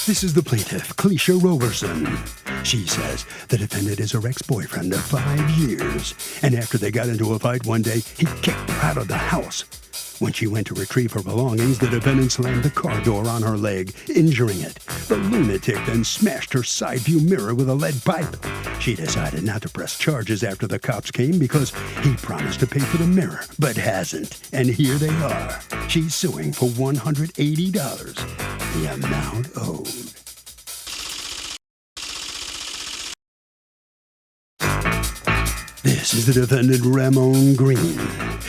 This is the plaintiff, Cleisha Roberson. She says the defendant is her ex-boyfriend of 5 years, and after they got into a fight one day, he kicked her out of the house. When she went to retrieve her belongings, the defendant slammed the car door on her leg, injuring it. The lunatic then smashed her side view mirror with a lead pipe. She decided not to press charges after the cops came because he promised to pay for the mirror, but hasn't. And here they are. She's suing for $180, the amount owed. This is the defendant, Ramon Green.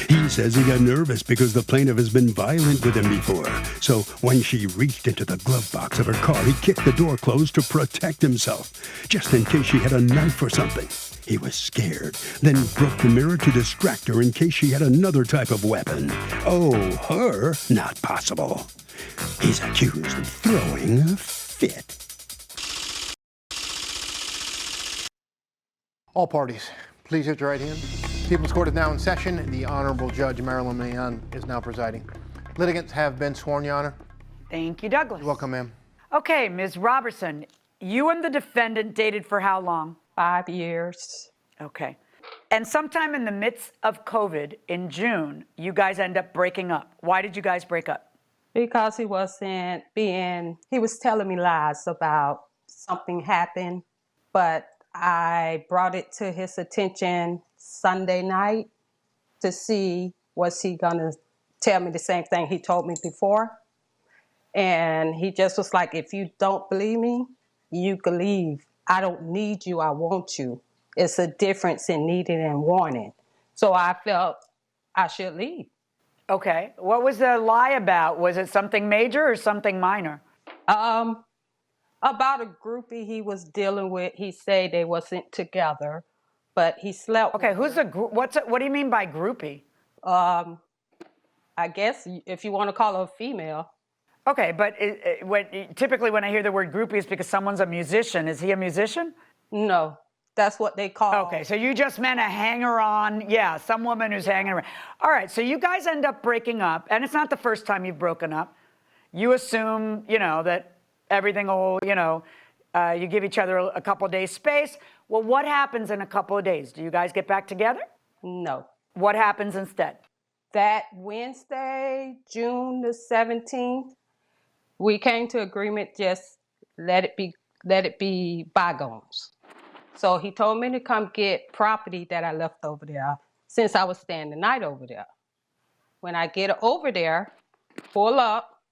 He says he got nervous because the plaintiff has been violent with him before. So when she reached into the glove box of her car, he kicked the door closed to protect himself, just in case she had a knife or something. He was scared, then broke the mirror to distract her in case she had another type of weapon. Oh, her? Not possible. He's accused of throwing a fit. All parties, please hit your right hand. People's Court is now in session. The Honorable Judge Marilyn Mayan is now presiding. Litigants have been sworn, Your Honor. Thank you, Douglas. You're welcome, ma'am. Okay, Ms. Robertson, you and the defendant dated for how long? 5 years. Okay. And sometime in the midst of COVID, in June, you guys end up breaking up. Why did you guys break up? Because he was telling me lies about something happened, but I brought it to his attention Sunday night to see was he gonna tell me the same thing he told me before. And he just was like, if you don't believe me, you can leave. I don't need you, I want you. It's a difference in needing and wanting. So I felt I should leave. Okay. What was the lie about? Was it something major or something minor? About a groupie he was dealing with. He said they wasn't together, but he slept Okay, with who's her. the what do you mean by groupie? I guess if you want to call her a female. Okay, but typically when I hear the word groupie, it's because someone's a musician. Is he a musician? No, that's what they call. Okay, so you just meant a hanger-on. Yeah, some woman who's hanging around. All right, so you guys end up breaking up, and it's not the first time you've broken up. You assume, that everything will, you give each other a couple of days space. Well, what happens in a couple of days? Do you guys get back together? No. What happens instead? That Wednesday, June the 17th, we came to agreement, just let it be bygones. So he told me to come get property that I left over there since I was staying the night over there. When I get over there, pull up,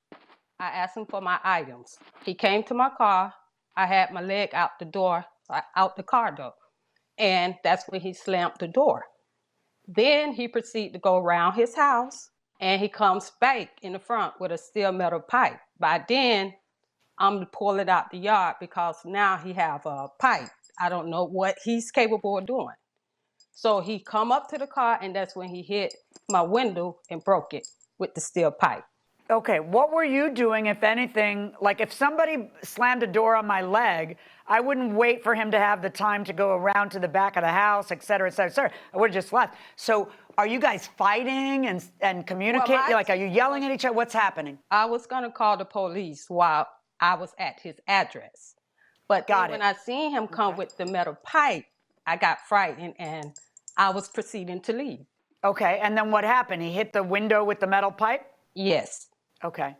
I asked him for my items. He came to my car. I had my leg out the car door. And that's when he slammed the door. Then he proceeded to go around his house, and he comes back in the front with a steel metal pipe. By then, I'm going to pull it out the yard because now he have a pipe. I don't know what he's capable of doing. So he come up to the car, and that's when he hit my window and broke it with the steel pipe. Okay, what were you doing, if anything? Like, if somebody slammed a door on my leg, I wouldn't wait for him to have the time to go around to the back of the house, et cetera, et cetera, et cetera. I would have just left. So are you guys fighting and communicating? Well, are you yelling at each other? What's happening? I was going to call the police while I was at his address. But then when I seen him come with the metal pipe, I got frightened and I was proceeding to leave. Okay, and then what happened? He hit the window with the metal pipe? Yes. Okay.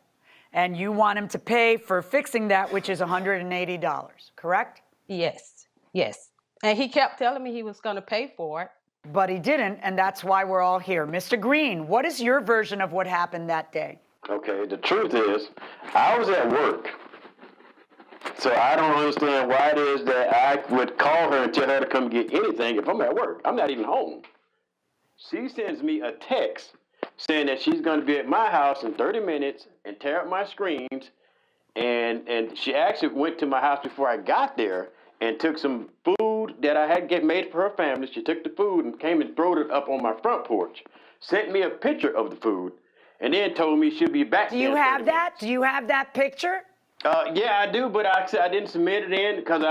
And you want him to pay for fixing that, which is $180, correct? Yes. Yes. And he kept telling me he was going to pay for it. But he didn't, and that's why we're all here. Mr. Green, what is your version of what happened that day? Okay, the truth is, I was at work. So I don't understand why it is that I would call her and tell her to come get anything if I'm at work. I'm not even home. She sends me a text saying that she's going to be at my house in 30 minutes and tear up my screens. And she actually went to my house before I got there and took some food that I had made for her family. She took the food and came and threw it up on my front porch, sent me a picture of the food, and then told me she'll be back. Do you have that? Do you have that picture? Yeah, I do, but I didn't submit it in because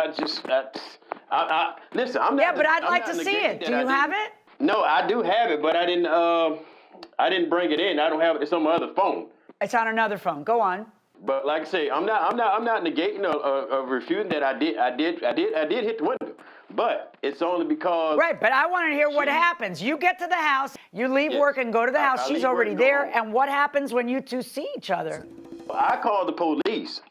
listen, I'm not. Yeah, but I'd like to see it. Do you have it? No, I do have it, but I didn't bring it in. I don't have it. It's on my other phone. It's on another phone. Go on. But like I say, I'm not negating or refusing that I did hit the window. But it's only because. Right, but I want to hear what happens. You get to the house, you leave Yes. work and go to the house. I She's leave work already and go there. home. And what happens when you two see each other? I called the police.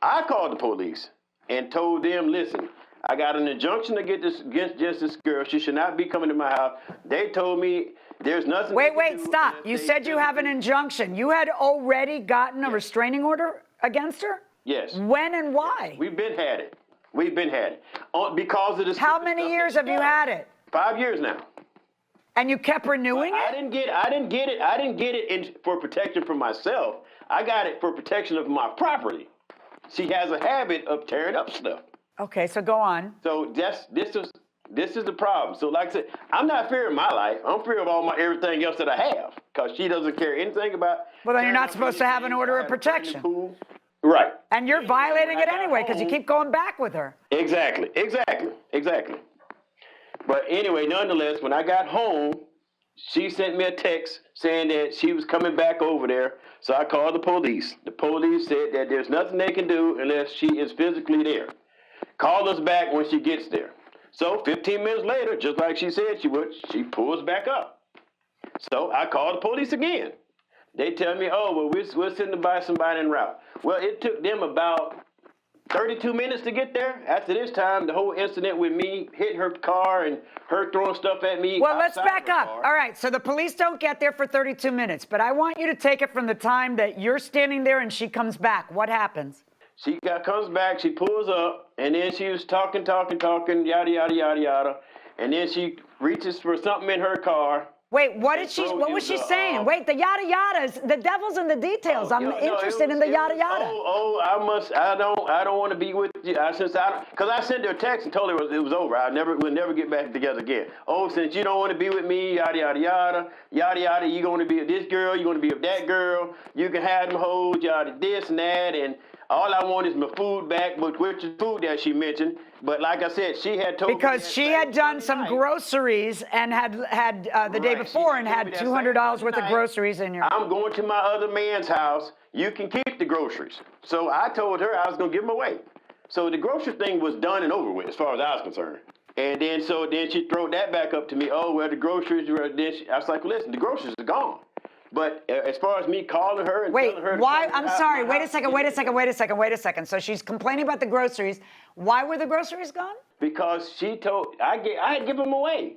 And told them, listen, I got an injunction against this girl. She should not be coming to my house. They told me there's nothing. Wait, they can do stop. unless You they said you have an injunction. You had already gotten a restraining order against her? Yes. When and why? We've been had it. Because of this. How many years have you had it? 5 years now. And you kept renewing I it? didn't get it for protection for myself. I got it for protection of my property. She has a habit of tearing up stuff. Okay, so go on. So this is the problem. So like I said, I'm not fearing my life. I'm fearing of everything else that I have, because she doesn't care anything about. Well, then you're tearing not up supposed to have an anything. order I of have a brand new protection. pool. Right. And you're violating When it I got anyway because you home- keep going back with her. Exactly. But anyway, nonetheless, when I got home, she sent me a text saying that she was coming back over there. So I called the police. The police said that there's nothing they can do unless she is physically there. Call us back when she gets there. So 15 minutes later, just like she said she would, she pulls back up. So I called the police again. They tell me, oh, well, we're sending by somebody en route. Well, it took them about 32 minutes to get there. After this time, the whole incident with me hitting her car and her throwing stuff at me. Well, let's outside back her up. car. All right, so the police don't get there for 32 minutes, but I want you to take it from the time that you're standing there and she comes back. What happens? She comes back, she pulls up, and then she was talking, yada, yada, yada, yada. And then she reaches for something in her car. Wait, what was she saying? Wait, the yada yadas, the devil's in the details. I'm interested in the yada yada. I don't want to be with you. Because I sent her a text and told her it was over. We'll never get back together again. Oh, since you don't want to be with me, yada, yada, yada, yada, yada, you're going to be with this girl, you're going to be with that girl, you can have them hoes, yada, this and that, and all I want is my food back, which is food that she mentioned. But like I said, she had told me. Because she had done some groceries and had the day before and had $200 worth of groceries in your. I'm going to my other man's house. You can keep the groceries. So I told her I was going to give them away. So the grocery thing was done and over with as far as I was concerned. And then she threw that back up to me. Oh, well, the groceries were. I was like, listen, the groceries are gone. But as far as me calling her and telling her. Why? I'm sorry. Wait a second. So she's complaining about the groceries. Why were the groceries gone? Because she told I had given them away.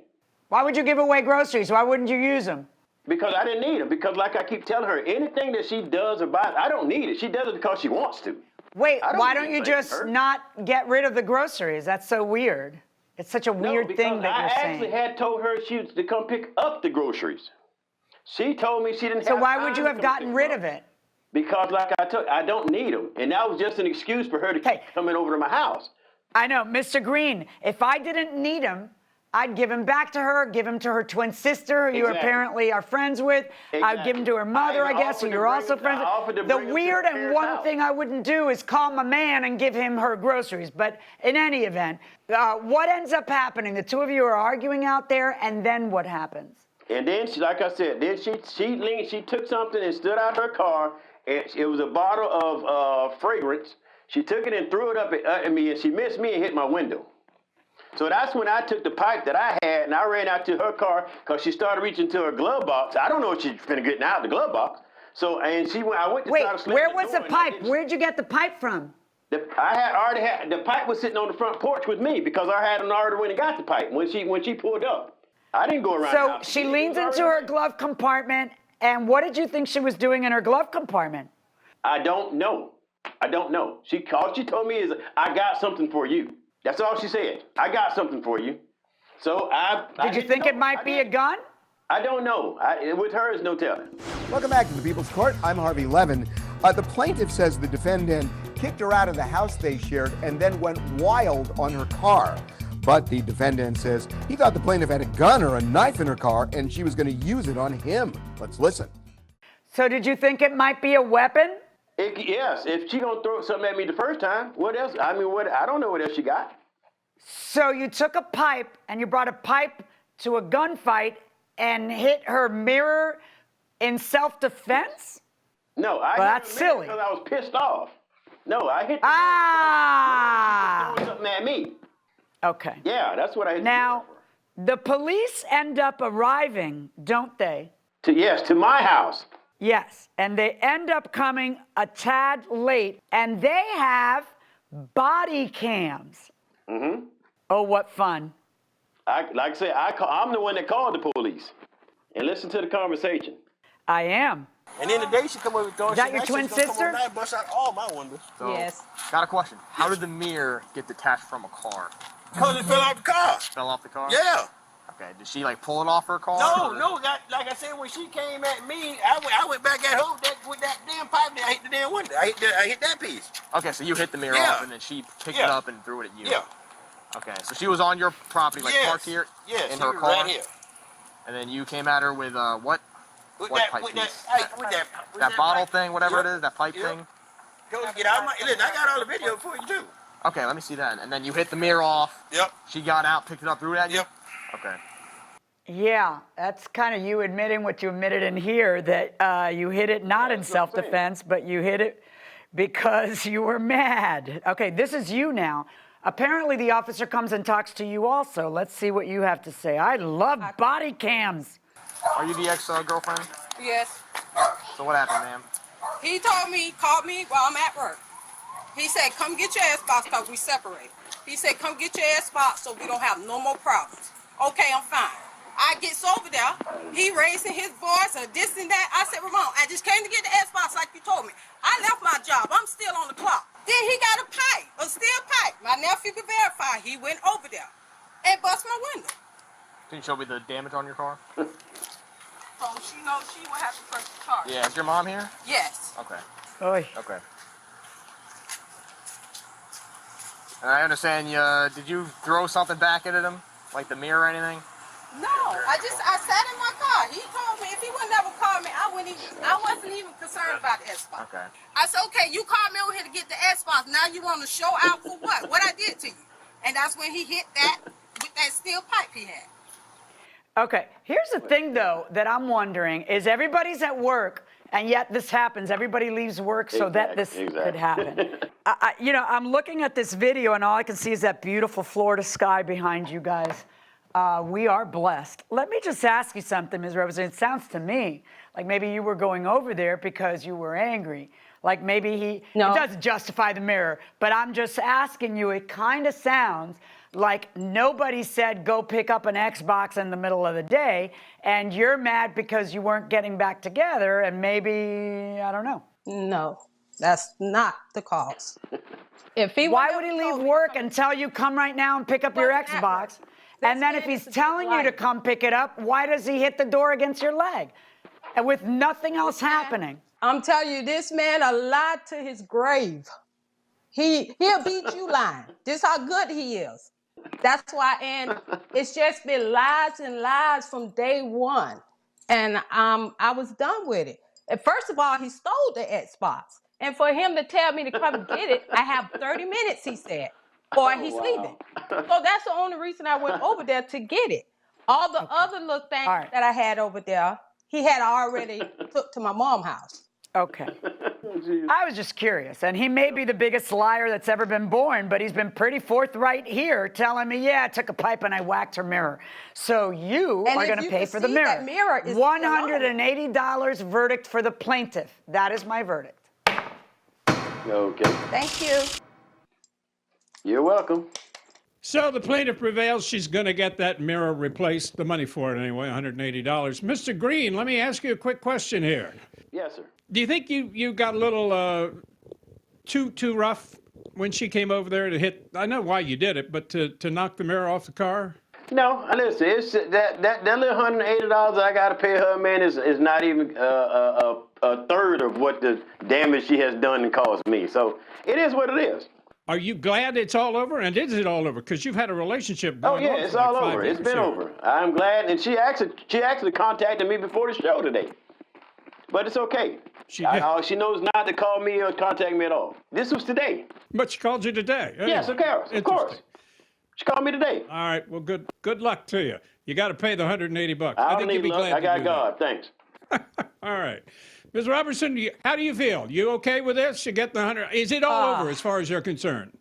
Why would you give away groceries? Why wouldn't you use them? Because I didn't need them. Because like I keep telling her, anything that she does or buys, I don't need it. She does it because she wants to. Wait, why need don't you anything just from her. not get rid of the groceries? That's so weird. It's such a weird thing that you're saying. I actually had told her she was to come pick up the groceries. She told me she didn't have So why would time you to have come gotten pick rid them of up. it? Because like I don't need them. And that was just an excuse for her to keep coming over to my house. I know, Mr. Green, if I didn't need him, I'd give him back to her, give him to her twin sister, who you apparently are friends with. I'd give him to her mother, I guess, who you're also friends with. The weird and one thing I wouldn't do is call my man and give him her groceries. But in any event, what ends up happening? The two of you are arguing out there, and then what happens? And then, like I said, then she took something and stood out her car, and it was a bottle of fragrance. She took it and threw it up at me, and she missed me and hit my window. So that's when I took the pipe that I had, and I ran out to her car because she started reaching to her glove box. I don't know if she's finna get out of the glove box. So, and I went to Wait, try to slam where the was door, the and I pipe? didn't- Where'd you get the pipe from? the pipe was sitting on the front porch with me because I had already went and got the pipe when she pulled up. I didn't go around. So she leans into her glove compartment, and what did you think she was doing in her glove compartment? I don't know. All she told me is, I got something for you. That's all she said. I got something for you. So Did you think it might be a gun? I don't know. With her, is no telling. Welcome back to the People's Court. I'm Harvey Levin. The plaintiff says the defendant kicked her out of the house they shared and then went wild on her car. But the defendant says he thought the plaintiff had a gun or a knife in her car and she was going to use it on him. Let's listen. So did you think it might be a weapon? Yes, if she gonna throw something at me the first time, what else? I mean, I don't know what else she got. So you took a pipe and you brought a pipe to a gunfight and hit her mirror in self-defense? No, that's silly. because I was pissed off. No, I hit. Ah. Throwing something at me. Okay. Yeah, that's what I hit. Now, the police end up arriving, don't they? To my house. Yes, and they end up coming a tad late, and they have body cams. Mm-hmm. Oh, what fun. Like I said, I'm the one that called the police. And listen to the conversation. I am. And then the day she come over with door, Is that your twin sister? And bust out all my windows. So, Yes. got a question. How did the mirror get detached from a car? Cause it fell off the car. Fell off the car? Yeah. Okay, did she like pull it off her car? No, like I said, when she came at me, I went back at her with that damn pipe there. I hit the damn window. I hit that piece. Okay, so you hit the mirror Yeah. off and then she picked it Yeah. up and threw it at you. Yeah. Okay, so she was on your property, like Yes. parked here Yes, in she her was car? right here. And then you came at her with what? With What that, pipe with that, piece? that bottle pipe. thing, whatever Yep. it is, that pipe Yep. thing? Go get out my. Listen, I got all the video for you too. Okay, let me see that. And then you hit the mirror off. Yep. She got out, picked it up, threw it at you? Yep. Okay. Yeah, that's kind of you admitting what you admitted in here, that you hit it not in self-defense, but you hit it because you were mad. Okay, this is you now. Apparently the officer comes and talks to you also. Let's see what you have to say. I love body cams. Are you the ex-girlfriend? Yes. So what happened, ma'am? He told me, called me while I'm at work. He said, come get your ass box because we separated. He said, come get your ass box so we don't have no more problems. Okay, I'm fine. I gets over there. He raising his voice or this and that. I said, Ramon, I just came to get the ass box like you told me. I left my job. I'm still on the clock. Then he got a pipe, a steel pipe. My nephew could verify. He went over there and bust my window. Can you show me the damage on your car? So she knows she will have to press the charge. Yeah, is your mom here? Yes. Okay. Oy. Okay. And I understand did you throw something back at him? Like the mirror or anything? No, I sat in my car. He told me if he would never call me, I wasn't even concerned about the S-Box. Okay. I said, okay, you called me over here to get the S-Box. Now you want to show out for what? What I did to you. And that's when he hit that with that steel pipe he had. Okay, here's the thing, though, that I'm wondering is everybody's at work, and yet this happens. Everybody leaves work so that this could happen. I'm looking at this video, and all I can see is that beautiful Florida sky behind you guys. We are blessed. Let me just ask you something, Ms. Robertson. It sounds to me like maybe you were going over there because you were angry. Like maybe No. it doesn't justify the mirror, but I'm just asking you, it kind of sounds like nobody said go pick up an Xbox in the middle of the day, and you're mad because you weren't getting back together, and maybe, I don't know. No, that's not the cause. If he Why would he leave work and tell you come right now and pick up your Wasn't at Xbox? work. And then This if man he's is a telling you to liar. come pick it up, why does he hit the door against your leg? And with nothing else happening. I'm telling you, this man a lie to his grave. He'll beat you lying. Just how good he is. That's why, and it's just been lies and lies from day one. And I was done with it. And first of all, he stole the Xbox. And for him to tell me to come get it, I have 30 minutes, he said, or he's leaving. So that's the only reason I went over there to get it. All the other little things that I had over there, he had already took to my mom's house. Okay. I was just curious. And he may be the biggest liar that's ever been born, but he's been pretty forthright here telling me, yeah, I took a pipe and I whacked her mirror. So you And are if going to you pay can for the see, mirror. that mirror is still on. $180 verdict for the plaintiff. That is my verdict. Okay. Thank you. You're welcome. So the plaintiff prevails. She's going to get that mirror replaced, the money for it anyway, $180. Mr. Green, let me ask you a quick question here. Yes, sir. Do you think you got a little too rough when she came over there to hit? I know why you did it, but to knock the mirror off the car? No, listen. It's that little $180 I got to pay her, man, is not even a third of what the damage she has done and caused me. So it is what it is. Are you glad it's all over? And is it all over? Because you've had a relationship going on It's for like all 5 over. years It's been here. over. I'm glad, and she actually contacted me before the show today. But it's okay. She did. She knows not to call me or contact me at all. This was today. But she called you today. Yes, of course. Of course. Interesting. She called me today. All right. Well, good luck to you. You got to pay the $180. I I don't think need you'd be luck. glad I to got do God. Thanks. that. All right. Ms. Robertson, how do you feel? You okay with this? You get the 100? Is it all over as far as you're concerned?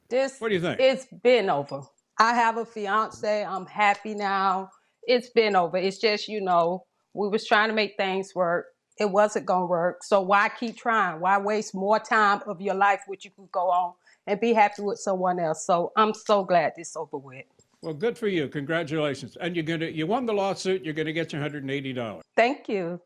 What do you think? It's been over. I have a fiance. I'm happy now. It's been over. It's just, we was trying to make things work. It wasn't going to work. So why keep trying? Why waste more time of your life, which you could go on and be happy with someone else? So I'm so glad it's over with. Well, good for you. Congratulations. And you won the lawsuit. You're going to get your $180. Thank you.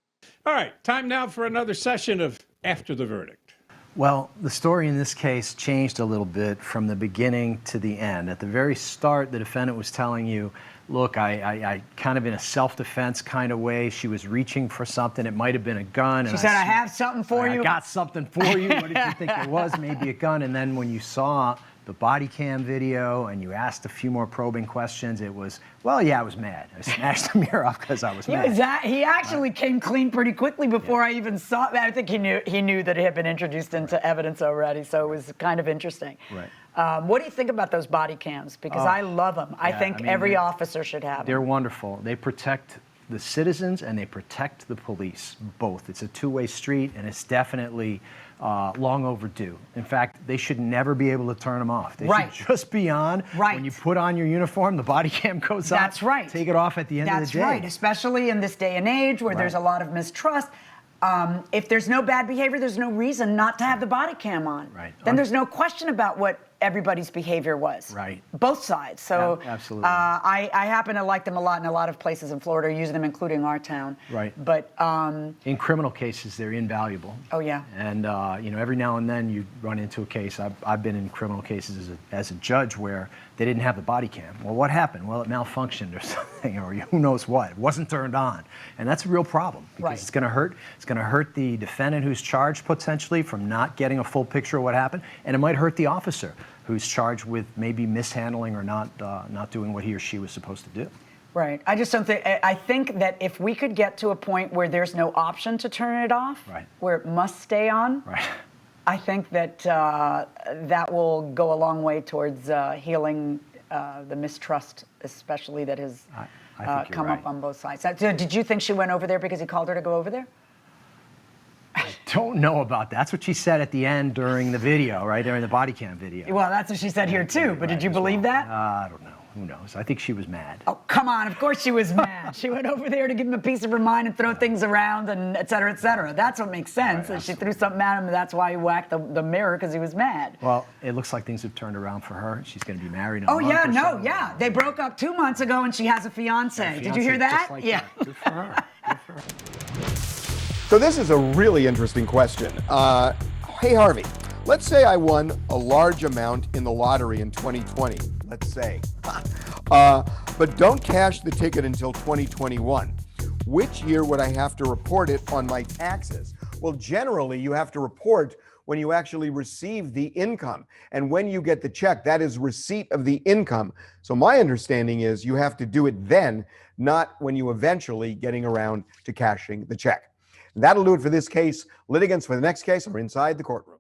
All right. Time now for another session of After the Verdict. Well, the story in this case changed a little bit from the beginning to the end. At the very start, the defendant was telling you, look, I kind of in a self-defense kind of way, she was reaching for something. It might have been a gun. She said, I have something for you. I got something for you. What did you think it was? Maybe a gun. And then when you saw the body cam video and you asked a few more probing questions, it was, well, yeah, I was mad. I smashed the mirror off because I was mad. He actually came clean pretty quickly before I even saw that. I think he knew that it had been introduced into evidence already, so it was kind of interesting. Right. What do you think about those body cams? Because I love them. I think every officer should have them. They're wonderful. They protect the citizens and they protect the police, both. It's a two-way street, and it's definitely long overdue. In fact, they should never be able to turn them off. They should just be on. When you put on your uniform, the body cam goes on. That's right. Take it off at the end of the day. That's right, especially in this day and age where there's a lot of mistrust. If there's no bad behavior, there's no reason not to have the body cam on. Right. Then there's no question about what everybody's behavior was. Right. Both sides. So yeah, absolutely. I happen to like them a lot, and a lot of places in Florida are using them, including our town. Right. But in criminal cases, they're invaluable. Oh yeah. And every now and then you run into a case. I've been in criminal cases as a judge where they didn't have the body cam. Well, what happened? Well, it malfunctioned or something, or who knows what. It wasn't turned on, and that's a real problem because it's going to hurt. It's going to hurt the defendant who's charged potentially from not getting a full picture of what happened, and it might hurt the officer who's charged with maybe mishandling or not doing what he or she was supposed to do. Right. I just don't think. I think that if we could get to a point where there's no option to turn it off, where it must stay on, I think that that will go a long way towards healing the mistrust, especially that has come up on both sides. Did you think she went over there because he called her to go over there? I don't know about that. That's what she said at the end during the video, right? During the body cam video. Well, that's what she said here too, but did you believe that? I don't know. Who knows? I think she was mad. Oh, come on. Of course she was mad. She went over there to give him a piece of her mind and throw things around and et cetera, et cetera. That's what makes sense. She threw something at him, and that's why he whacked the mirror, because he was mad. Well, it looks like things have turned around for her. She's going to be married in a month or so. Yeah. They broke up 2 months ago, and she has a fiance. Did you hear that? Like that. Good for her. Good for her. So this is a really interesting question. Hey, Harvey, let's say I won a large amount in the lottery in 2020, let's say, but don't cash the ticket until 2021. Which year would I have to report it on my taxes? Well, generally, you have to report when you actually receive the income. And when you get the check, that is receipt of the income. So my understanding is you have to do it then, not when you eventually getting around to cashing the check. That'll do it for this case. Litigants for the next case are inside the courtroom.